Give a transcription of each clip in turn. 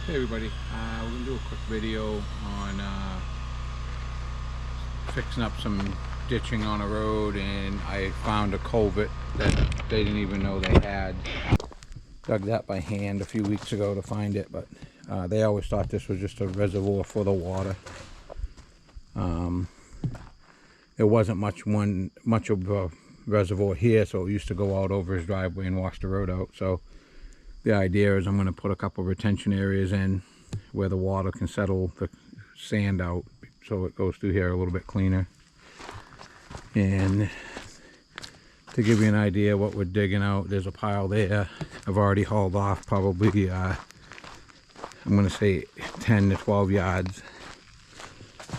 Hey everybody, we're going to do a quick video on fixing up some ditching on a road, and I found a culvert that they didn't even know they had. Dug that by hand a few weeks ago to find it, but they always thought this was just a reservoir for the water. There wasn't much of a reservoir here, so it used to go out over his driveway and wash the road out. So the idea is I'm going to put a couple retention areas in where the water can settle the sand out, so it goes through here a little bit cleaner. And to give you an idea what we're digging out, there's a pile there. I've already hauled off probably I'm going to say 10 to 12 yards.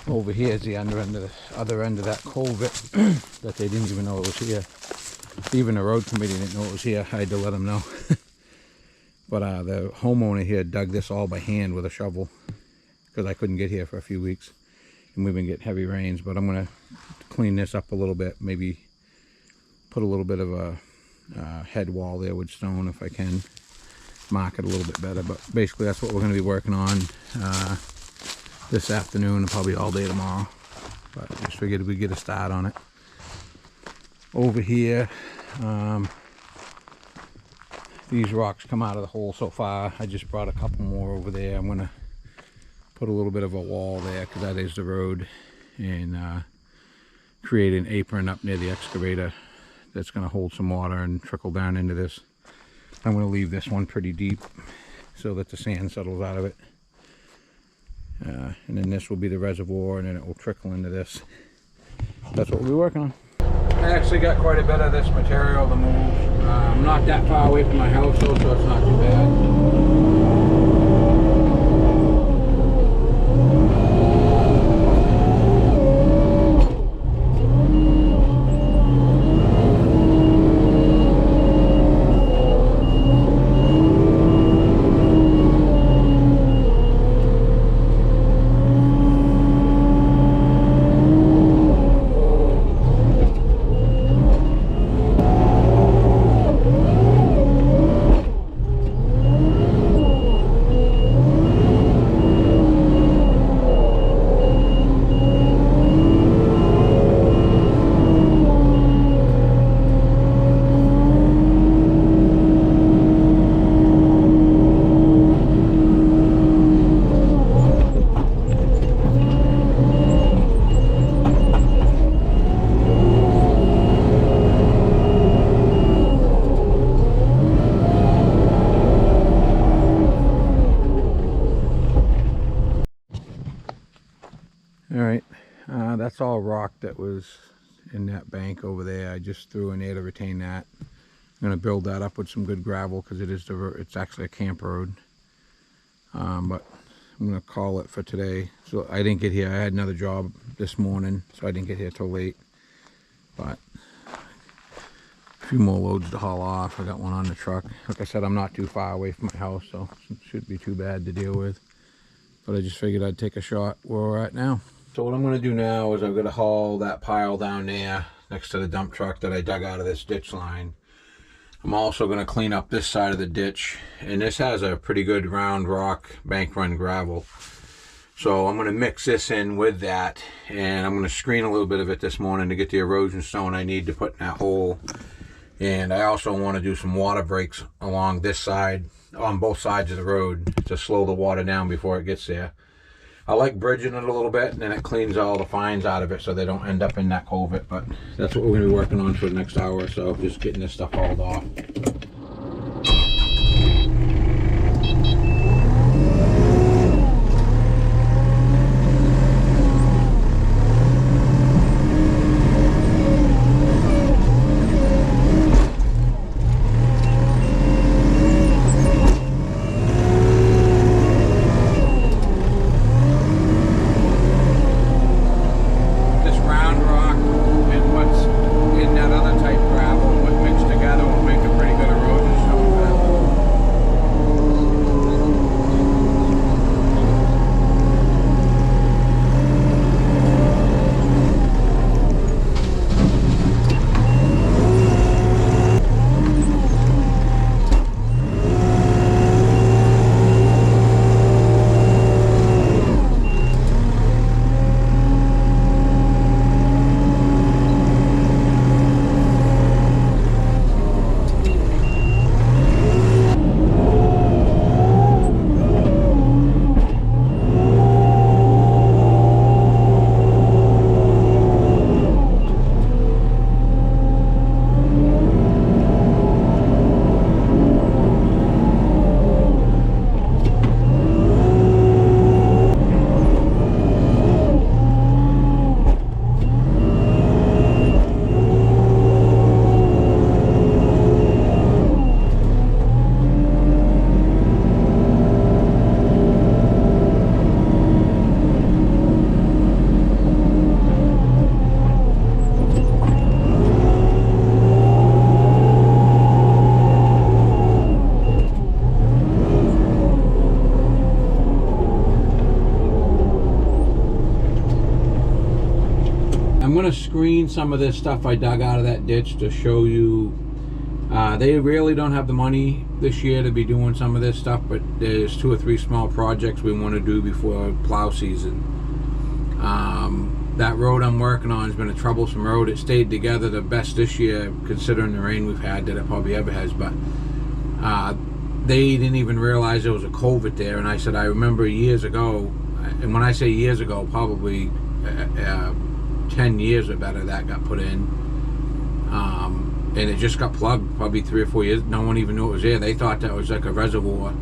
Over here is the other end of that culvert that they didn't even know it was here. Even the road committee didn't know it was here. I had to let them know. But the homeowner here dug this all by hand with a shovel because I couldn't get here for a few weeks, and we've been getting heavy rains. But I'm going to clean this up a little bit, maybe put a little bit of a head wall there with stone if I can, mark it a little bit better. But basically that's what we're going to be working on this afternoon and probably all day tomorrow. But I just figured we'd get a start on it. Over here, these rocks come out of the hole so far. I just brought a couple more over there. I'm going to put a little bit of a wall there because that is the road, and create an apron up near the excavator that's going to hold some water and trickle down into this. I'm going to leave this one pretty deep so that the sand settles out of it. And then this will be the reservoir, and then it will trickle into this. That's what we'll be working on. I actually got quite a bit of this material to move. I'm not that far away from my house though, so it's not too bad. Alright, that's all rock that was in that bank over there. I just threw in there to retain that. I'm going to build that up with some good gravel because it's actually a camp road. But I'm going to call it for today. So I didn't get here. I had another job this morning, so I didn't get here till late. But a few more loads to haul off. I got one on the truck. Like I said, I'm not too far away from my house, so it shouldn't be too bad to deal with. But I just figured I'd take a shot where we're at now. So what I'm going to do now is I'm going to haul that pile down there next to the dump truck that I dug out of this ditch line. I'm also going to clean up this side of the ditch, and this has a pretty good round rock bank run gravel. So I'm going to mix this in with that, and I'm going to screen a little bit of it this morning to get the erosion stone I need to put in that hole. And I also want to do some water breaks along this side, on both sides of the road, to slow the water down before it gets there. I like bridging it a little bit, and then it cleans all the fines out of it so they don't end up in that culvert. But that's what we're going to be working on for the next hour or so, just getting this stuff hauled off. Rock and what's in that other type gravel, what mixed together will make a pretty good erosion. going to screen some of this stuff I dug out of that ditch to show you. They really don't have the money this year to be doing some of this stuff, but there's 2 or 3 small projects we want to do before plow season. That road I'm working on has been a troublesome road. It stayed together the best this year, considering the rain we've had, that it probably ever has, but they didn't even realize there was a culvert there. And I said, I remember years ago, and when I say years ago, probably 10 years or better, that got put in. And it just got plugged probably 3 or 4 years. No one even knew it was there. They thought that was like a reservoir.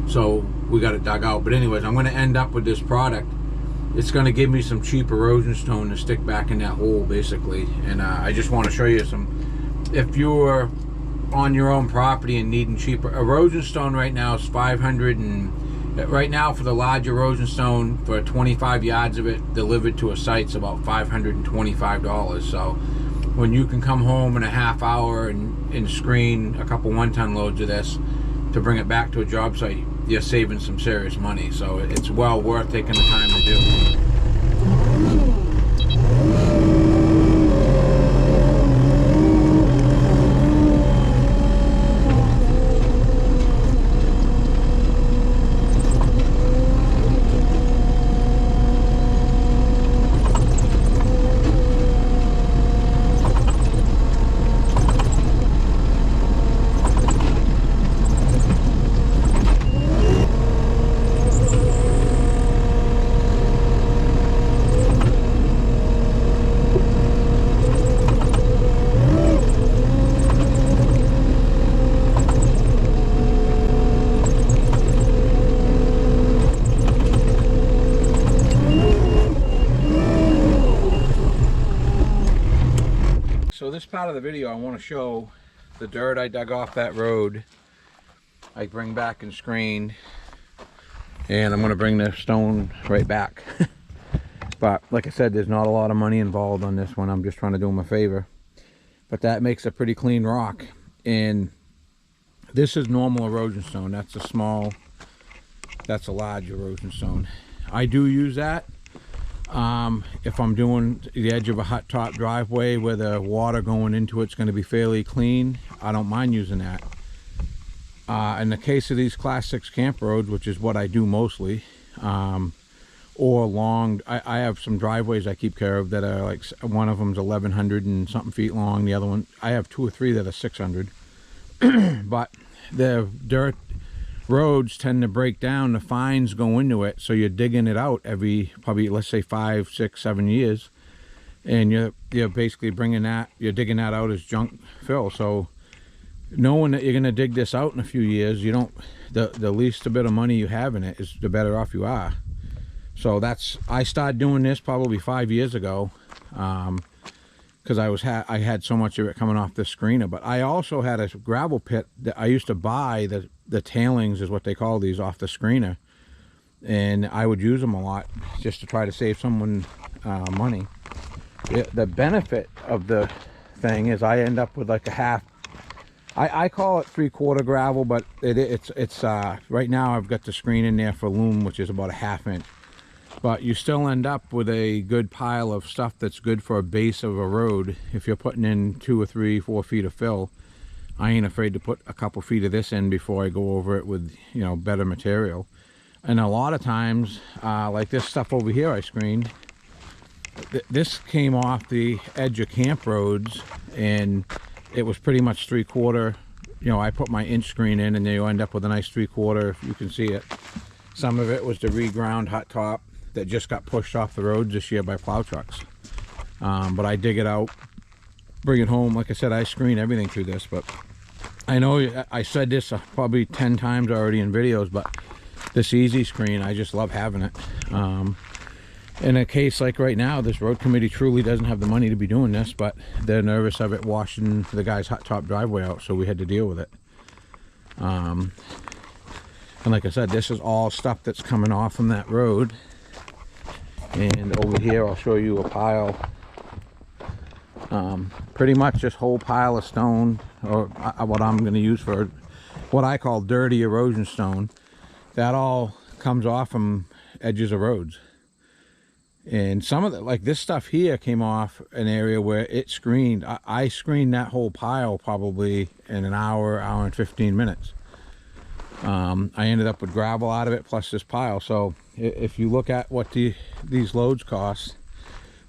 So we got it dug out. But anyways, I'm going to end up with this product. It's going to give me some cheap erosion stone to stick back in that hole, basically. And I just want to show you some. If you're on your own property and needing cheaper erosion stone, right now is 500, and right now for the large erosion stone for 25 yards of it delivered to a site's about $525. So when you can come home in a half hour and screen a couple 1-ton loads of this to bring it back to a job site, you're saving some serious money. So it's well worth taking the time to do. So this part of the video, I want to show the dirt I dug off that road. I bring back and screen, and I'm going to bring the stone right back. But like I said, there's not a lot of money involved on this one. I'm just trying to do them a favor. But that makes a pretty clean rock. And this is normal erosion stone. That's a small, that's a large erosion stone. I do use that if I'm doing the edge of a hot top driveway where the water going into it's going to be fairly clean. I don't mind using that. In the case of these Class 6 camp roads, which is what I do mostly, or long, I have some driveways I keep care of that are like, one of them's 1,100 and something feet long. The other one, I have 2 or 3 that are 600. But the dirt roads tend to break down, the fines go into it, so you're digging it out every probably, let's say 5, 6, 7 years, and you're basically bringing that, you're digging that out as junk fill. So knowing that you're going to dig this out in a few years, you don't, the least a bit of money you have in it is the better off you are. So that's, I started doing this probably 5 years ago, because I had so much of it coming off this screener. But I also had a gravel pit that I used to buy, the tailings is what they call these, off the screener, and I would use them a lot just to try to save someone money. The benefit of the thing is I end up with like a half, I call it 3/4 gravel, but it's right now I've got the screen in there for loam, which is about a 1/2 inch. But you still end up with a good pile of stuff that's good for a base of a road. If you're putting in 2 or 3, 4 feet of fill, I ain't afraid to put a couple feet of this in before I go over it with, you know, better material. And a lot of times, like this stuff over here I screened, this came off the edge of camp roads, and it was pretty much 3/4. You know, I put my inch screen in, and then you end up with a nice 3/4, if you can see it. Some of it was the reground hot top that just got pushed off the roads this year by plow trucks. But I dig it out, bring it home. Like I said, I screen everything through this. But I know I said this probably 10 times already in videos, but this easy screen, I just love having it. In a case like right now, this road committee truly doesn't have the money to be doing this, but they're nervous of it washing the guy's hot top driveway out, so we had to deal with it. And like I said, this is all stuff that's coming off from that road. And over here I'll show you a pile, pretty much this whole pile of stone, or what I'm going to use for what I call dirty erosion stone. That all comes off from edges of roads. And some of the, like this stuff here came off an area where it screened. I screened that whole pile probably in an hour and 15 minutes. I ended up with gravel out of it plus this pile. So if you look at what these loads cost,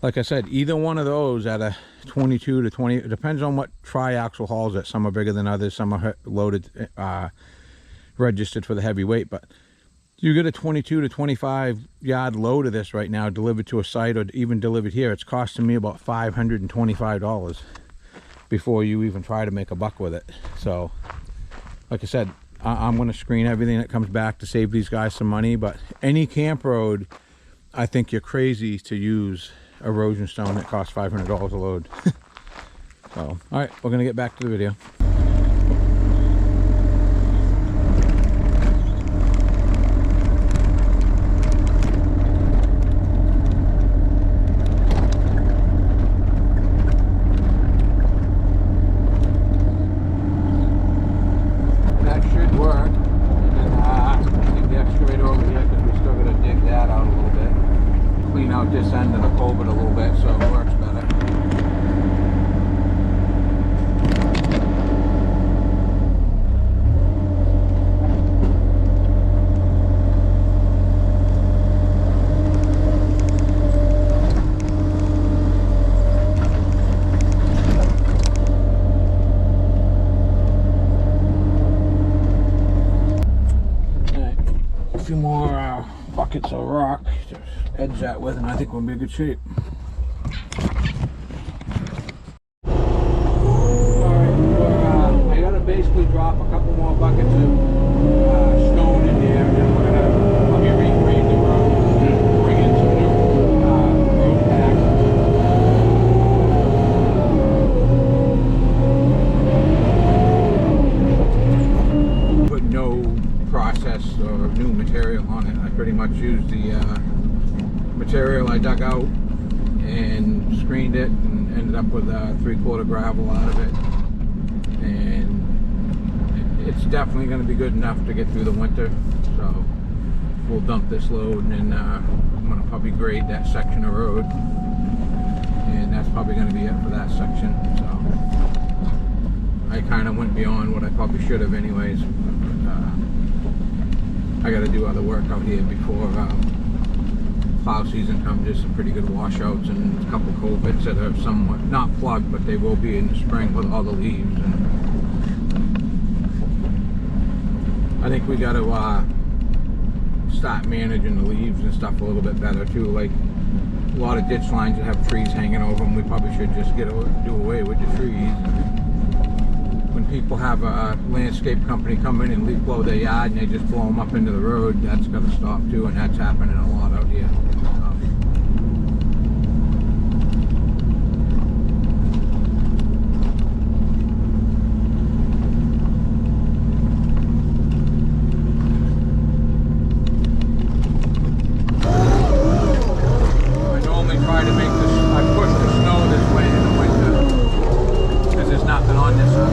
like I said, either one of those at a 22 to 20, it depends on what tri-axle hauls it. Some are bigger than others, some are loaded, registered for the heavy weight, but you get a 22 to 25 yard load of this right now delivered to a site or even delivered here. It's costing me about $525 before you even try to make a buck with it. So like I said, I'm going to screen everything that comes back to save these guys some money. But any camp road, I think you're crazy to use erosion stone that costs $500 a load. So all right, we're going to get back to the video. This end of the culvert a little bit so it works better. Alright, a few more buckets of rock to edge that with, and I think we'll be in good shape. Alright, I gotta basically drop a couple more buckets of stone in there, and then we're gonna probably regrade the road and bring in some new road pack. Put no process or new material on it. I pretty much used the material I dug out and screened it and ended up with 3/4 gravel out of it, and it's definitely going to be good enough to get through the winter. So we'll dump this load, and then I'm going to probably grade that section of road, and that's probably going to be it for that section. So I kind of went beyond what I probably should have anyways. I got to do other work out here before plow season comes. There's some pretty good washouts and a couple culverts that are somewhat not plugged, but they will be in the spring with all the leaves. And I think we got to start managing the leaves and stuff a little bit better too. Like a lot of ditch lines that have trees hanging over them, we probably should just do away with the trees. When people have a landscape company come in and leaf blow their yard and they just blow them up into the road, that's got to stop too, and that's happening a lot out here. I normally try to make this, I push the snow this way in the winter because there's nothing on this side.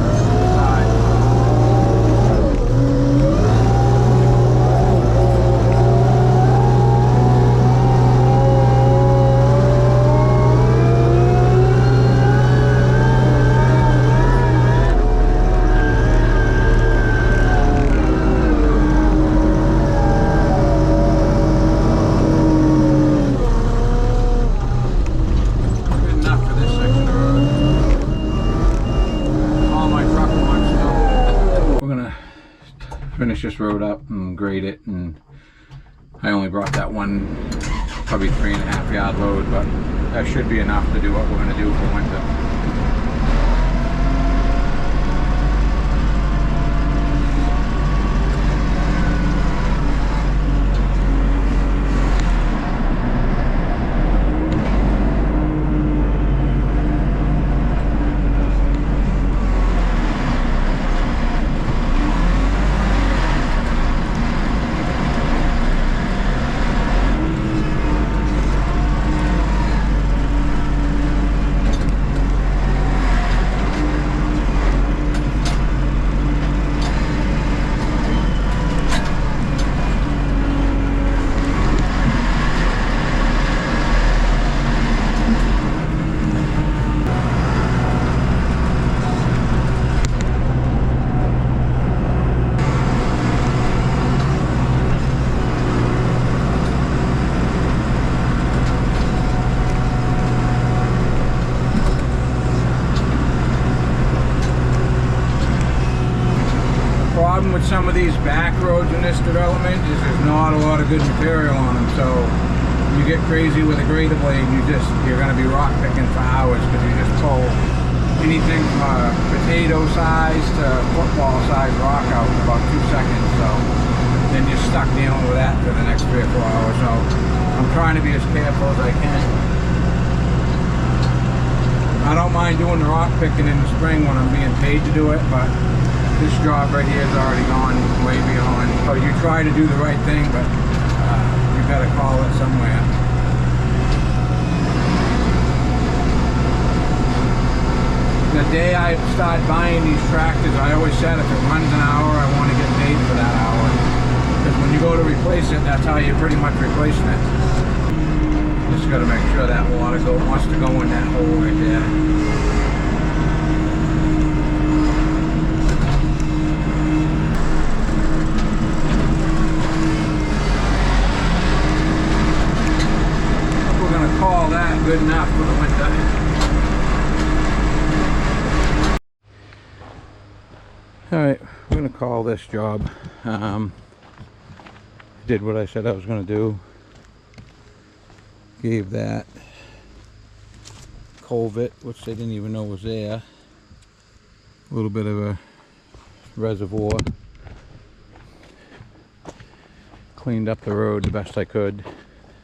Finish this road up and grade it, and I only brought that one probably 3.5 yard load, but that should be enough to do what we're going to do for winter. problem with some of these back roads in this development is there's not a lot of good material on them, so you get crazy with a grader blade, you're going to be rock picking for hours because you just pull anything from a potato size to football size rock out in about 2 seconds. So then you're stuck dealing with that for the next 3 or 4 hours. So I'm trying to be as careful as I can. I don't mind doing the rock picking in the spring when I'm being paid to do it, but this job right here has already gone way beyond. So you try to do the right thing, but you gotta call it somewhere. The day I started buying these tractors, I always said if it runs an hour, I want to get paid for that hour. Because when you go to replace it, that's how you're pretty much replacing it. Just got to make sure that water wants to go in that hole right there. We're going to call that good enough for the winter. Alright, we're going to call this job. Did what I said I was going to do. Gave that culvert, which they didn't even know was there, a little bit of a reservoir. Cleaned up the road the best I could.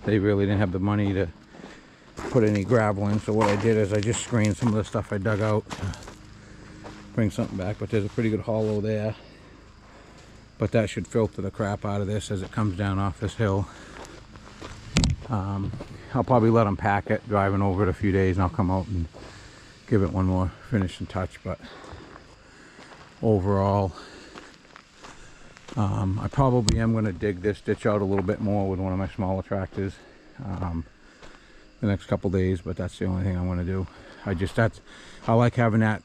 They really didn't have the money to put any gravel in, so what I did is I just screened some of the stuff I dug out. Bring something back, but there's a pretty good hollow there, but that should filter the crap out of this as it comes down off this hill. I'll probably let them pack it driving over it a few days, and I'll come out and give it one more finishing touch. But overall, I probably am going to dig this ditch out a little bit more with one of my smaller tractors the next couple days, but that's the only thing I'm going to do. I like having that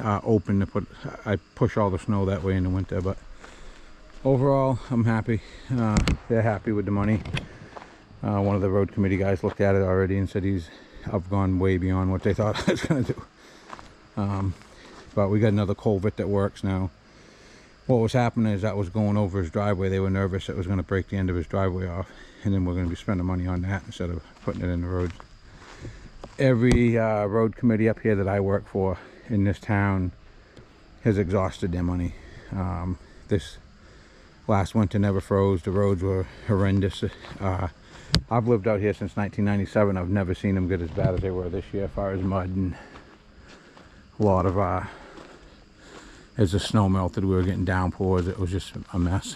open to put. I push all the snow that way in the winter, but overall I'm happy. They're happy with the money. One of the road committee guys looked at it already and said I've gone way beyond what they thought I was going to do. But we got another culvert that works now. What was happening is that was going over his driveway. They were nervous it was going to break the end of his driveway off, and then we're going to be spending money on that instead of putting it in the road. Every road committee up here that I work for in this town has exhausted their money. This last winter never froze. The roads were horrendous. I've lived out here since 1997. I've never seen them get as bad as they were this year as far as mud and a lot of as the snow melted, we were getting downpours. It was just a mess.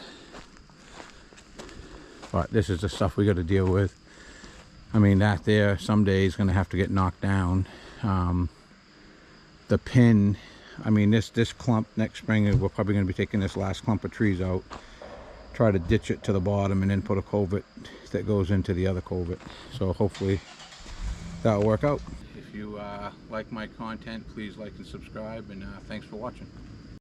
But this is the stuff we got to deal with. I mean, that there someday is going to have to get knocked down. The pin, I mean, this clump next spring, we're probably going to be taking this last clump of trees out, try to ditch it to the bottom, and then put a culvert that goes into the other culvert. So hopefully that'll work out. If you like my content, please like and subscribe, and thanks for watching.